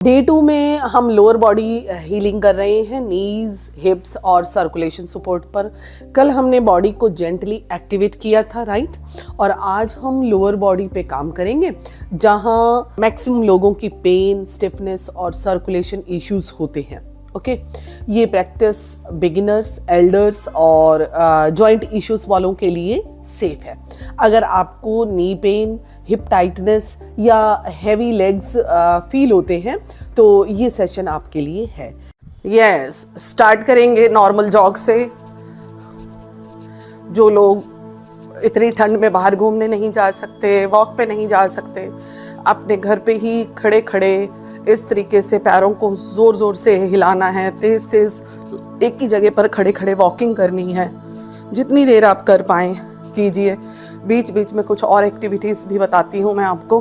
Day 2 में हम lower body healing कर रहे हैं नीज, हिप्स और सर्कुलेशन सपोर्ट पर। कल हमने बॉडी को जेंटली एक्टिवेट किया था, राइट? और आज हम लोअर बॉडी पे काम करेंगे जहां मैक्सिमम लोगों की पेन, स्टिफनेस और सर्कुलेशन इश्यूज होते हैं। ओके, ये प्रैक्टिस बिगिनर्स, एल्डर्स और जॉइंट इश्यूज वालों के लिए सेफ है। अगर आपको नी पेन, हिप टाइटनेस या हैवी लेग्स फील होते हैं तो ये सेशन आपके लिए है। यस, स्टार्ट करेंगे नॉर्मल जॉग से। जो लोग इतनी ठंड में बाहर घूमने नहीं जा सकते, वॉक पे नहीं जा सकते, अपने घर पे ही खड़े खड़े इस तरीके से पैरों को जोर जोर से हिलाना है, तेज तेज एक ही जगह पर खड़े खड़े वॉकिंग करनी है। जितनी देर आप कर पाएं कीजिए। बीच बीच में कुछ और एक्टिविटीज भी बताती हूँ मैं आपको।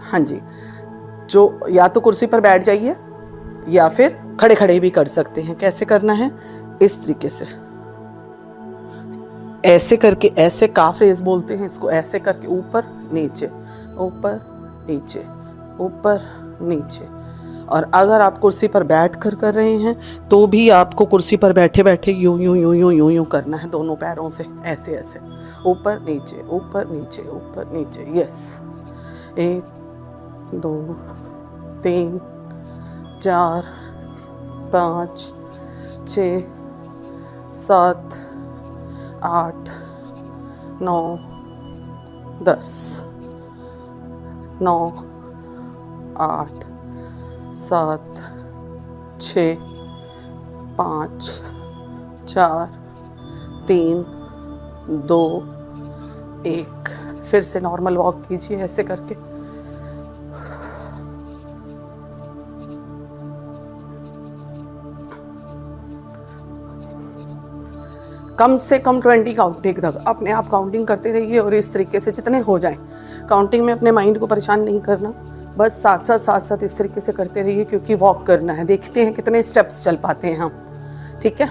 हाँ जी, जो या तो कुर्सी पर बैठ जाइए या फिर खड़े खड़े भी कर सकते हैं। कैसे करना है? इस तरीके से ऐसे करके, ऐसे काफ रेज बोलते हैं इसको, ऐसे करके ऊपर नीचे, ऊपर नीचे, ऊपर नीचे। और अगर आप कुर्सी पर बैठ कर रहे हैं तो भी आपको कुर्सी पर बैठे बैठे यूं यूं यूं यूं यूं यूं करना है दोनों पैरों से, ऐसे ऐसे, ऊपर नीचे, ऊपर नीचे, ऊपर नीचे। यस, 1 2 3 4 5 6 7 8 9 10 9 8 7 6 5 4 3 2 1। फिर से नॉर्मल वॉक कीजिए ऐसे करके। कम से कम 20 काउंटिंग तक अपने आप काउंटिंग करते रहिए और इस तरीके से जितने हो जाएं। काउंटिंग में अपने माइंड को परेशान नहीं करना, बस साथ साथ इस तरीके से करते रहिए, क्योंकि वॉक करना है। देखते हैं कितने स्टेप्स चल पाते हैं हम। ठीक है,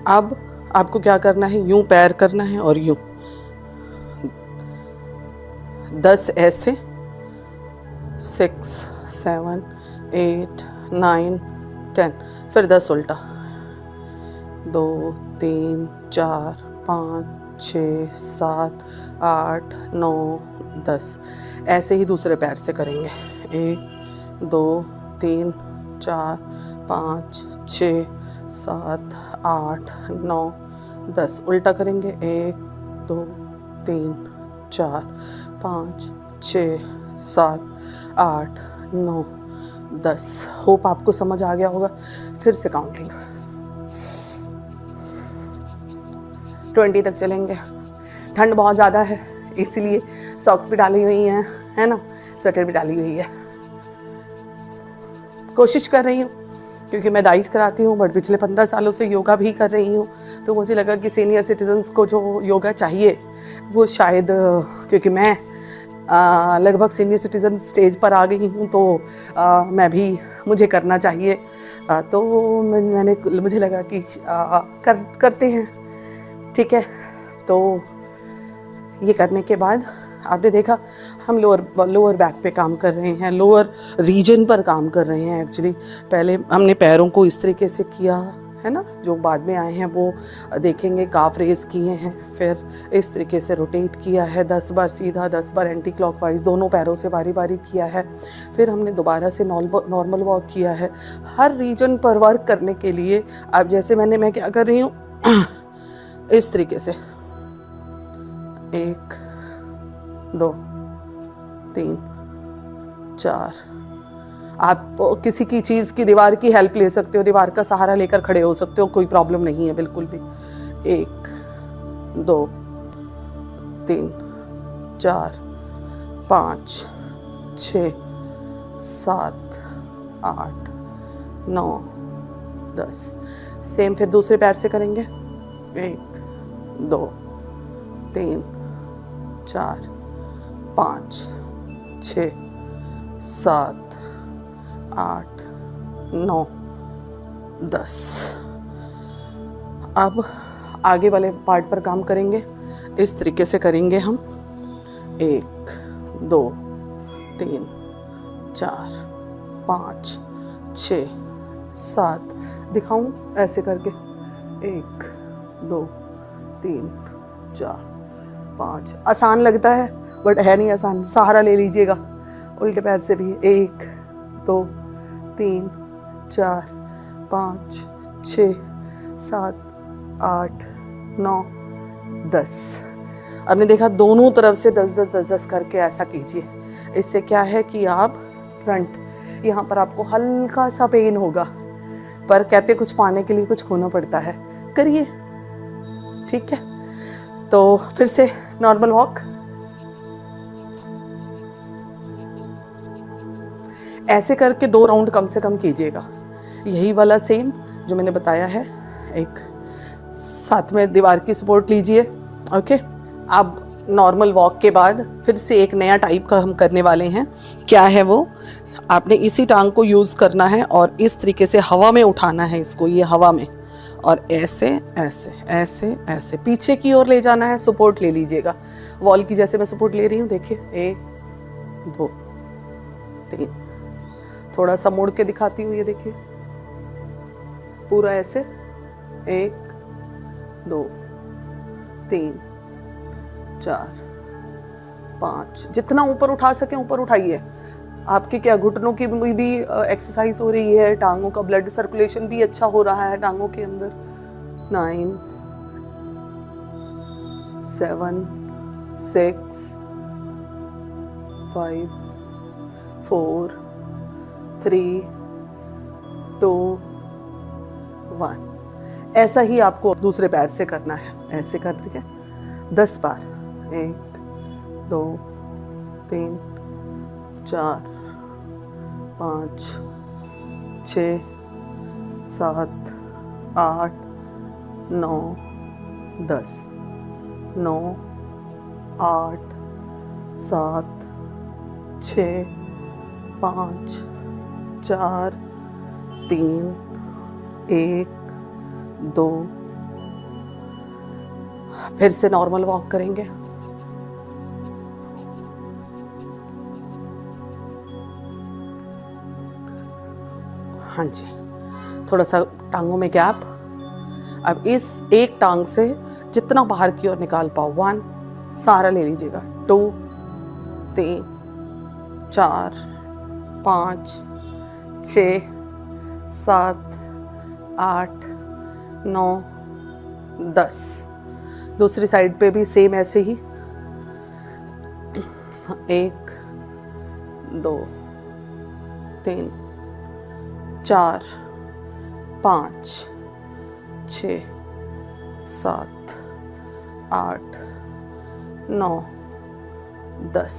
अब आपको क्या करना है? यूं पैर करना है और यूं 10 ऐसे, 6 7 8 9 10, फिर 10 उल्टा, 2 3 4 5 6 7 8 9 10। ऐसे ही दूसरे पैर से करेंगे। 1 2 3 4 5 6 7 8 9 10। उल्टा करेंगे। 1 2 3 4 5 6 7 8 9 10। होप आपको समझ आ गया होगा। फिर से काउंटिंग 20 तक चलेंगे। ठंड बहुत ज़्यादा है इसीलिए सॉक्स भी डाली हुई हैं, है ना, स्वेटर भी डाली हुई है। कोशिश कर रही हूँ, क्योंकि मैं डाइट कराती हूँ बट पिछले 15 सालों से योगा भी कर रही हूँ, तो मुझे लगा कि सीनियर सिटीजन्स को जो योगा चाहिए वो शायद, क्योंकि मैं लगभग सीनियर सिटीज़न स्टेज पर आ गई हूँ, तो मैं भी, मुझे करना चाहिए। तो मुझे लगा कि करते हैं। ठीक है, तो ये करने के बाद आपने देखा हम लोअर बैक पे काम कर रहे हैं, लोअर रीजन पर काम कर रहे हैं। एक्चुअली पहले हमने पैरों को इस तरीके से किया है ना, जो बाद में आए हैं वो देखेंगे, काफ रेस किए हैं, फिर इस तरीके से रोटेट किया है 10 बार सीधा, 10 बार एंटी क्लॉकवाइज, दोनों पैरों से बारी बारी किया है। फिर हमने दोबारा से नॉर्मल वॉक किया है। हर रीजन पर वर्क करने के लिए अब जैसे मैं क्या कर रही हूँ इस तरीके से, 1 2 3 4। आप किसी की चीज़ की, दीवार की हेल्प ले सकते हो, दीवार का सहारा लेकर खड़े हो सकते हो, कोई प्रॉब्लम नहीं है बिल्कुल भी। 1 2 3 4 5 6 7 8 9 10। सेम फिर दूसरे पैर से करेंगे। 1 2 3 4 5 6 7 8 9 10। अब आगे वाले पार्ट पर काम करेंगे। इस तरीके से करेंगे हम। 1 2 3 4 5 6 7। दिखाऊं ऐसे करके? 1 2 3 4 5। आसान लगता है बट है नहीं आसान। सहारा ले लीजिएगा उल्टे पैर से भी। 1 2 3 4 5 6 7 8 9 10। आपने देखा दोनों तरफ से 10-10 करके ऐसा कीजिए। इससे क्या है कि आप फ्रंट यहाँ पर आपको हल्का सा पेन होगा, पर कहते कुछ पाने के लिए कुछ खोना पड़ता है। करिए, ठीक है। तो फिर से नॉर्मल वॉक। ऐसे करके 2 राउंड कम से कम कीजिएगा। यही वाला सेम जो मैंने बताया है। एक साथ में दीवार की सपोर्ट लीजिए। ओके। अब नॉर्मल वॉक के बाद फिर से एक नया टाइप का हम करने वाले हैं। क्या है वो? आपने इसी टांग को यूज़ करना है और इस तरीके से हवा में उठाना है इसको, ये हवा में, और ऐसे ऐसे ऐसे ऐसे पीछे की ओर ले जाना है। सपोर्ट ले लीजिएगा वॉल की, जैसे मैं सपोर्ट ले रही हूँ। देखिए 1 2 3। थोड़ा सा मोड़ के दिखाती हूँ, ये देखिए पूरा ऐसे। 1 2 3 4 5। जितना ऊपर उठा सके ऊपर उठाइए। आपके क्या घुटनों की भी एक्सरसाइज हो रही है, टांगों का ब्लड सर्कुलेशन भी अच्छा हो रहा है टांगों के अंदर। 9 7 6 5 4 3 2 1। ऐसा ही आपको दूसरे पैर से करना है। ऐसे कर दिया 10 बार। 1 2 3 4 5 6 7 8 9 10। 9 8 7 6 5 4 3 1 2। फिर से नॉर्मल वॉक करेंगे। हाँ जी, थोड़ा सा टांगों में गैप। अब इस एक टांग से जितना बाहर की ओर निकाल पाओ। 1 सहारा ले लीजिएगा। 2 3 4 5 6 7 8 9 10। दूसरी साइड पे भी सेम ऐसे ही। 1 2 3 4 5 6 7 8 9 10।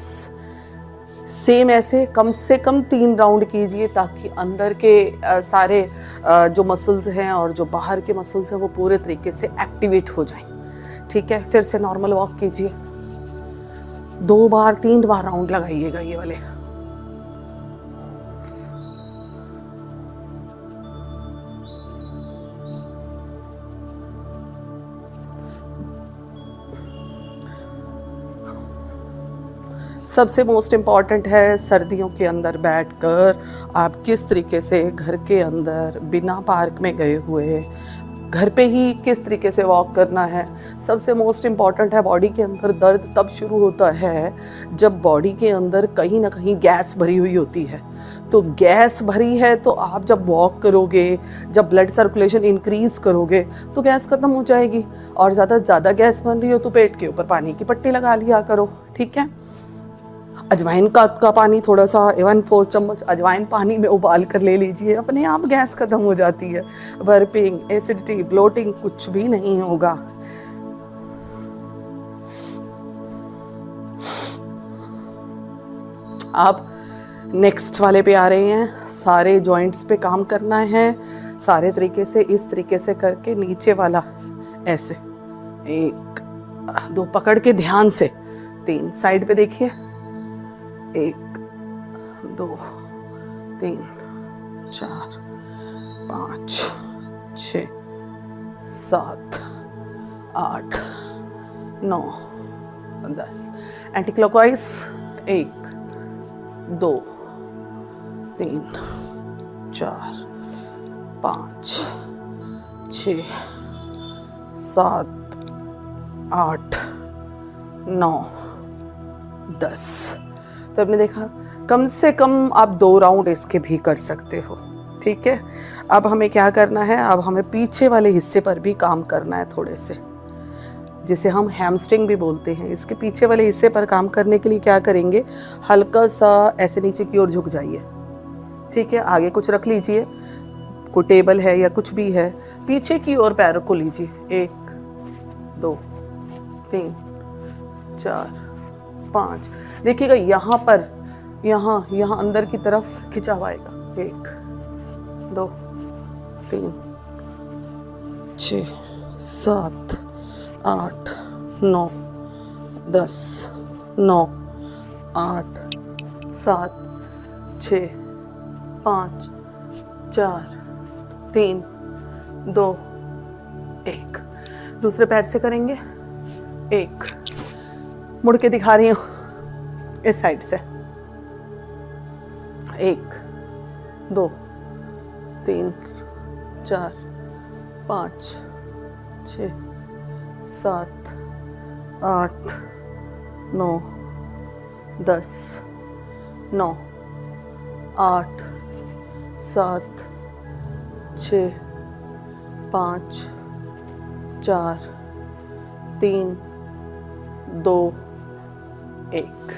सेम ऐसे कम से कम 3 राउंड कीजिए, ताकि अंदर के सारे जो मसल्स हैं और जो बाहर के मसल्स हैं वो पूरे तरीके से एक्टिवेट हो जाएं। ठीक है। फिर से नॉर्मल वॉक कीजिए। 2 बार 3 बार राउंड लगाइएगा ये वाले। सबसे मोस्ट इम्पॉर्टेंट है सर्दियों के अंदर बैठकर आप किस तरीके से घर के अंदर बिना पार्क में गए हुए घर पे ही किस तरीके से वॉक करना है। सबसे मोस्ट इम्पॉर्टेंट है, बॉडी के अंदर दर्द तब शुरू होता है जब बॉडी के अंदर कहीं ना कहीं गैस भरी हुई होती है। तो गैस भरी है तो आप जब वॉक करोगे, जब ब्लड सर्कुलेशन इंक्रीज करोगे तो गैस खत्म हो जाएगी। और ज़्यादा गैस बन रही हो तो पेट के ऊपर पानी की पट्टी लगा लिया करो। ठीक है। अजवाइन का पानी थोड़ा सा 1/4 चम्मच अजवाइन पानी में उबाल कर ले लीजिए, अपने आप गैस खत्म हो जाती है। बर्पिंग, एसिडिटी, ब्लोटिंग कुछ भी नहीं होगा। आप नेक्स्ट वाले पे आ रहे हैं। सारे जॉइंट्स पे काम करना है। सारे तरीके से इस तरीके से करके नीचे वाला ऐसे 1 2 पकड़ के ध्यान से 3 साइड पे देखिए 1 2 3 4 5 6 7 8 9 10 एंटी क्लॉकवाइज 1 2 3 4 5 6 7 8 9 10। तो आपने देखा कम से कम आप 2 राउंड इसके भी कर सकते हो। ठीक है, अब हमें क्या करना है, अब हमें पीछे वाले हिस्से पर भी काम करना है थोड़े से, जिसे हम हैमस्ट्रिंग भी बोलते हैं। इसके पीछे वाले हिस्से पर काम करने के लिए क्या करेंगे, हल्का सा ऐसे नीचे की ओर झुक जाइए। ठीक है, आगे कुछ रख लीजिए, कोई टेबल है या कुछ भी है, पीछे की ओर पैरों को लीजिए। 1 2 3 4 5। देखिएगा यहाँ पर, यहाँ अंदर की तरफ खिंचाव आएगा। 1 2 3 6 7 8 9 10 9 8 7 6 5 4 3 2 1। दूसरे पैर से करेंगे। 1 मुड़ के दिखा रही हूँ इस साइड से। 1 2 3 4 5 6 7 8 9 10 9 8 7 6 5 4 3 2 1।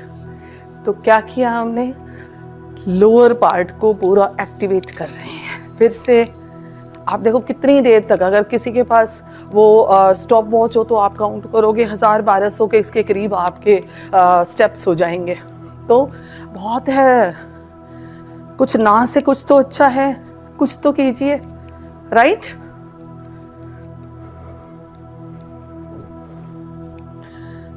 तो क्या किया हमने, लोअर पार्ट को पूरा एक्टिवेट कर रहे हैं। फिर से आप देखो कितनी देर तक, अगर किसी के पास वो स्टॉप वॉच हो तो आप काउंट करोगे 1000-1200 के इसके करीब आपके स्टेप्स हो जाएंगे। तो बहुत है, कुछ ना से कुछ तो अच्छा है, कुछ तो कीजिए, राइट।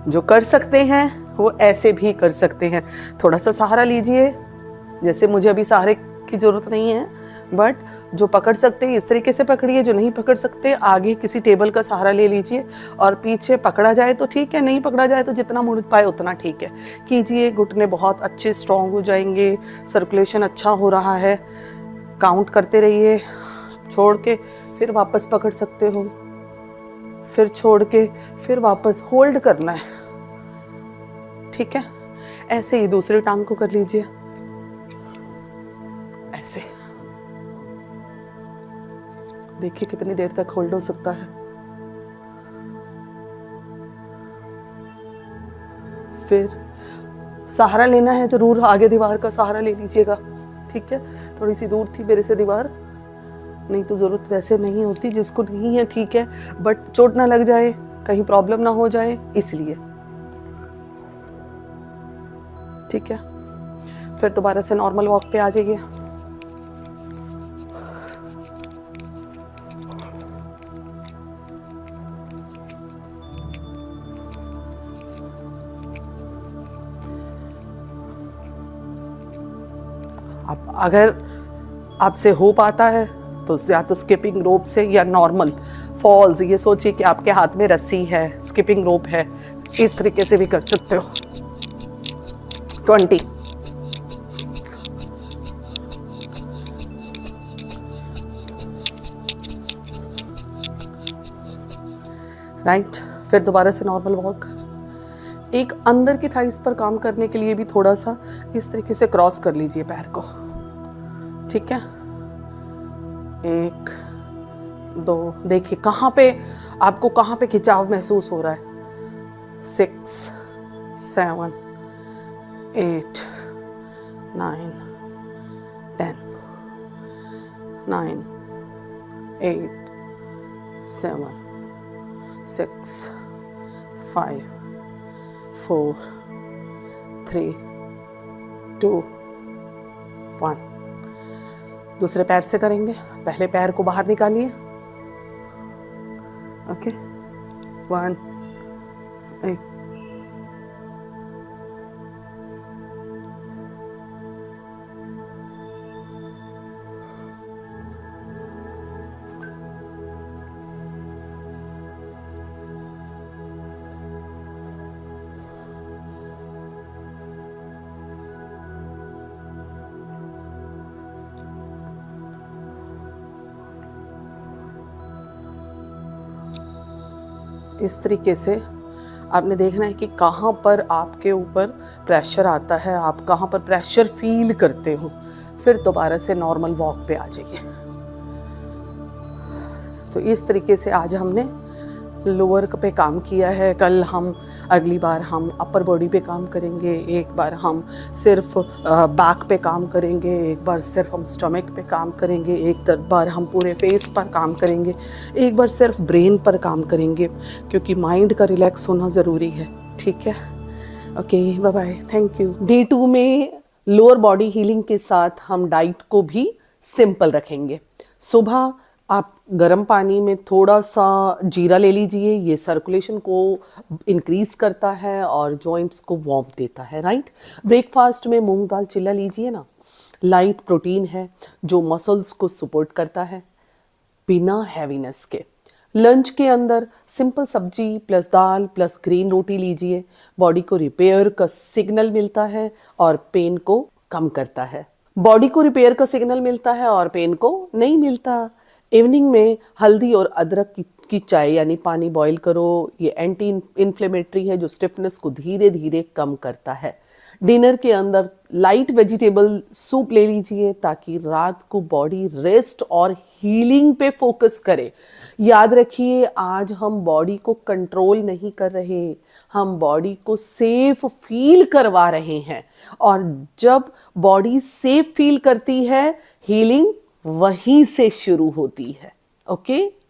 जो कर सकते हैं वो ऐसे भी कर सकते हैं। थोड़ा सा सहारा लीजिए, जैसे मुझे अभी सहारे की जरूरत नहीं है, बट जो पकड़ सकते हैं इस तरीके से पकड़िए, जो नहीं पकड़ सकते आगे किसी टेबल का सहारा ले लीजिए, और पीछे पकड़ा जाए तो ठीक है, नहीं पकड़ा जाए तो जितना मुड़ पाए उतना ठीक है कीजिए। घुटने बहुत अच्छे स्ट्रॉन्ग हो जाएंगे, सर्कुलेशन अच्छा हो रहा है। काउंट करते रहिए, छोड़ के फिर वापस पकड़ सकते हो, फिर छोड़ के फिर वापस होल्ड करना है। ठीक है, ऐसे ही दूसरी टांग को कर लीजिए, ऐसे। देखिए कितनी देर तक होल्ड हो सकता है। फिर सहारा लेना है जरूर, आगे दीवार का सहारा ले लीजिएगा। ठीक है, थोड़ी सी दूर थी मेरे से दीवार, नहीं तो जरूरत वैसे नहीं होती, जिसको नहीं है ठीक है, बट चोट ना लग जाए, कहीं प्रॉब्लम ना हो जाए इसलिए। ठीक है, फिर दोबारा से नॉर्मल वॉक पे आ जाइए। आप अगर आपसे हो पाता है तो या तो स्किपिंग रोप से या नॉर्मल फॉल्स, ये सोचिए कि आपके हाथ में रस्सी है, स्किपिंग रोप है, इस तरीके से भी कर सकते हो। 20 राइट। फिर दोबारा से नॉर्मल वॉक। एक अंदर की थाइस पर काम करने के लिए भी थोड़ा सा इस तरीके से क्रॉस कर लीजिए पैर को। ठीक है, 1 2, देखिए कहाँ पे आपको, कहाँ पे खिंचाव महसूस हो रहा है। 6 7 8 9 10 9 8 7 6 5 4 3 2 1। दूसरे पैर से करेंगे। पहले पैर को बाहर निकालिए। ओके, 1 8 इस तरीके से आपने देखना है कि कहाँ पर आपके ऊपर प्रेशर आता है, आप कहाँ पर प्रेशर फील करते हो, फिर दोबारा से नॉर्मल वॉक पे आ जाइए। तो इस तरीके से आज हमने लोअर पे काम किया है। कल हम अगली बार हम अपर बॉडी पे काम करेंगे, एक बार हम सिर्फ बैक पे काम करेंगे, एक बार सिर्फ हम स्टमक पे काम करेंगे, एक बार हम पूरे फेस पर काम करेंगे, एक बार सिर्फ ब्रेन पर काम करेंगे, क्योंकि माइंड का रिलैक्स होना ज़रूरी है। ठीक है, okay, bye bye, thank you. Day 2 में लोअर बॉडी हीलिंग के साथ हम डाइट को भी सिंपल रखेंगे। सुबह आप गर्म पानी में थोड़ा सा जीरा ले लीजिए, ये सर्कुलेशन को इंक्रीज करता है और जॉइंट्स को वार्म देता है, राइट। ब्रेकफास्ट में मूंग दाल चिल्ला लीजिए ना, लाइट प्रोटीन है जो मसल्स को सपोर्ट करता है बिना हैवीनेस के। लंच के अंदर सिंपल सब्जी प्लस दाल प्लस ग्रीन रोटी लीजिए, बॉडी को रिपेयर का सिग्नल मिलता है और पेन को कम करता है। बॉडी को रिपेयर का सिग्नल मिलता है और पेन को नहीं मिलता। इवनिंग में हल्दी और अदरक की चाय यानी पानी बॉईल करो, ये एंटी इन्फ्लेमेटरी है जो स्टिफनेस को धीरे धीरे कम करता है। डिनर के अंदर लाइट वेजिटेबल सूप ले लीजिए ताकि रात को बॉडी रेस्ट और हीलिंग पे फोकस करे। याद रखिए, आज हम बॉडी को कंट्रोल नहीं कर रहे, हम बॉडी को सेफ फील करवा रहे हैं, और जब बॉडी सेफ फील करती है हीलिंग वहीं से शुरू होती है। ओके।